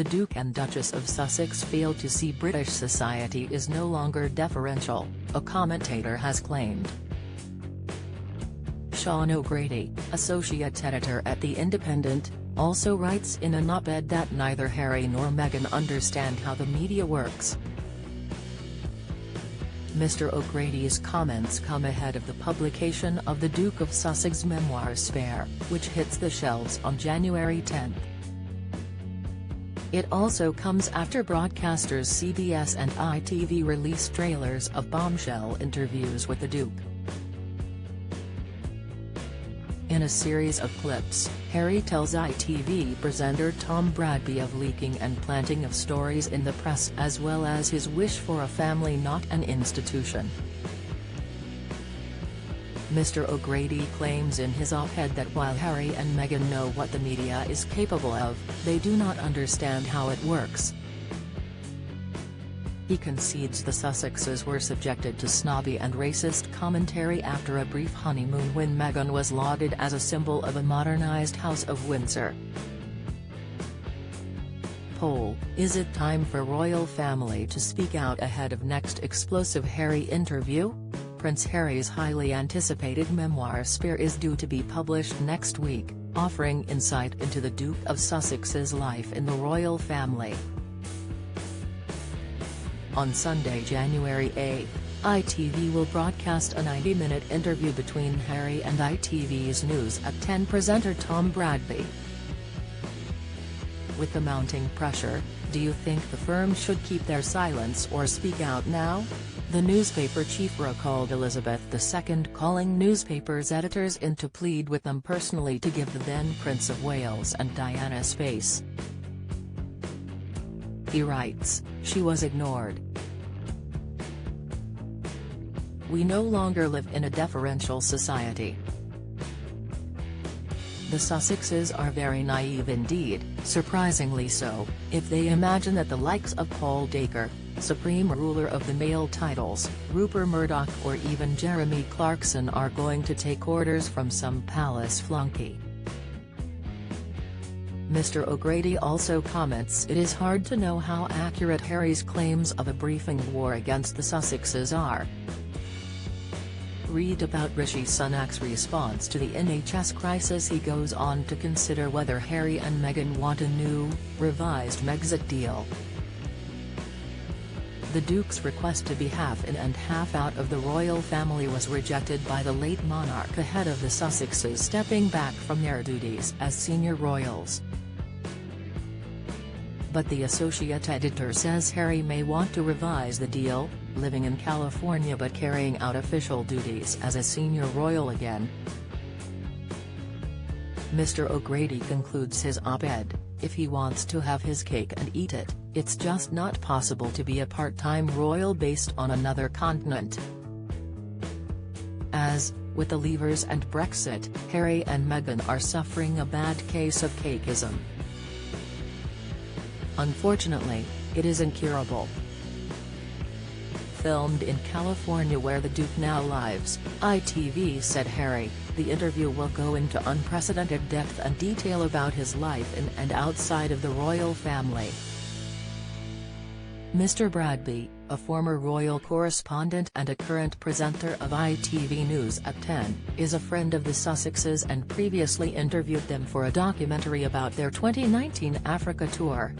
The Duke and Duchess of Sussex failed to see British society is no longer deferential, a commentator has claimed. Sean O'Grady, associate editor at The Independent, also writes in an op-ed that neither Harry nor Meghan understand how the media works. Mr. O'Grady's comments come ahead of the publication of the Duke of Sussex's memoir Spare, which hits the shelves on January 10. It also comes after broadcasters CBS and ITV released trailers of bombshell interviews with the Duke. In a series of clips, Harry tells ITV presenter Tom Bradby of leaking and planting of stories in the press as well as his wish for a family not an institution. Mr. O'Grady claims in his op-ed that while Harry and Meghan know what the media is capable of, they do not understand how it works. He concedes the Sussexes were subjected to snobby and racist commentary after a brief honeymoon when Meghan was lauded as a symbol of a modernized House of Windsor. Poll: is it time for royal family to speak out ahead of next explosive Harry interview? Prince Harry's highly anticipated memoir Spare is due to be published next week, offering insight into the Duke of Sussex's life in the royal family. On Sunday, January 8, ITV will broadcast a 90-minute interview between Harry and ITV's News at 10 presenter Tom Bradby. With the mounting pressure, do you think the firm should keep their silence or speak out now? The newspaper chief recalled Elizabeth II calling newspapers' editors in to plead with them personally to give the then Prince of Wales and Diana space. He writes, "She was ignored. We no longer live in a deferential society. The Sussexes are very naive indeed, surprisingly so, if they imagine that the likes of Paul Dacre, supreme ruler of the male titles, Rupert Murdoch or even Jeremy Clarkson are going to take orders from some palace flunky." Mr. O'Grady also comments it is hard to know how accurate Harry's claims of a briefing war against the Sussexes are. Read about Rishi Sunak's response to the NHS crisis. He goes on to consider whether Harry and Meghan want a new, revised Megxit deal. The Duke's request to be half in and half out of the royal family was rejected by the late monarch ahead of the Sussexes stepping back from their duties as senior royals. But the associate editor says Harry may want to revise the deal, living in California but carrying out official duties as a senior royal again. Mr. O'Grady concludes his op-ed, if he wants to have his cake and eat it, it's just not possible to be a part-time royal based on another continent. As, with the Leavers and Brexit, Harry and Meghan are suffering a bad case of cakeism. Unfortunately, it is incurable. Filmed in California where the Duke now lives, ITV said Harry, the interview will go into unprecedented depth and detail about his life in and outside of the royal family. Mr. Bradby, a former royal correspondent and a current presenter of ITV News at 10, is a friend of the Sussexes and previously interviewed them for a documentary about their 2019 Africa tour.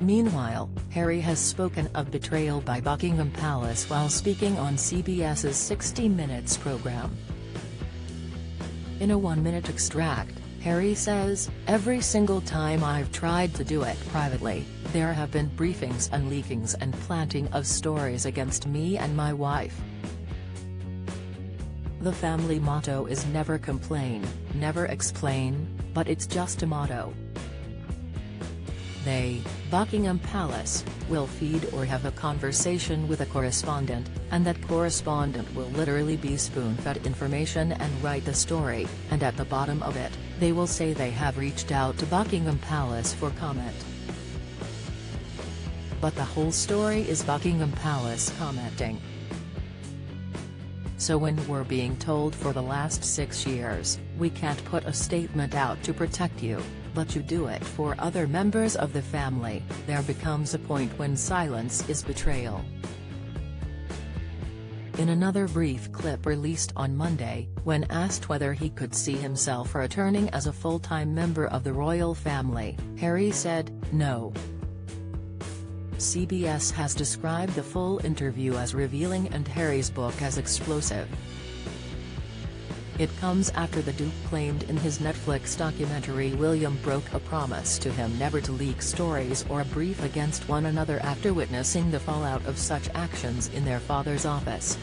Meanwhile, Harry has spoken of betrayal by Buckingham Palace while speaking on CBS's 60 Minutes program. In a one-minute extract, Harry says, "Every single time I've tried to do it privately, there have been briefings and leakings and planting of stories against me and my wife. The family motto is never complain, never explain, but it's just a motto. They, Buckingham Palace, will feed or have a conversation with a correspondent, and that correspondent will literally be spoon-fed information and write the story, and at the bottom of it, they will say they have reached out to Buckingham Palace for comment. But the whole story is Buckingham Palace commenting. So when we're being told for the last 6 years, we can't put a statement out to protect you, but you do it for other members of the family, there becomes a point when silence is betrayal. In another brief clip released on Monday, when asked whether he could see himself returning as a full-time member of the royal family, Harry said, "No." CBS has described the full interview as revealing and Harry's book as explosive. It comes after the Duke claimed in his Netflix documentary William broke a promise to him never to leak stories or brief against one another after witnessing the fallout of such actions in their father's office.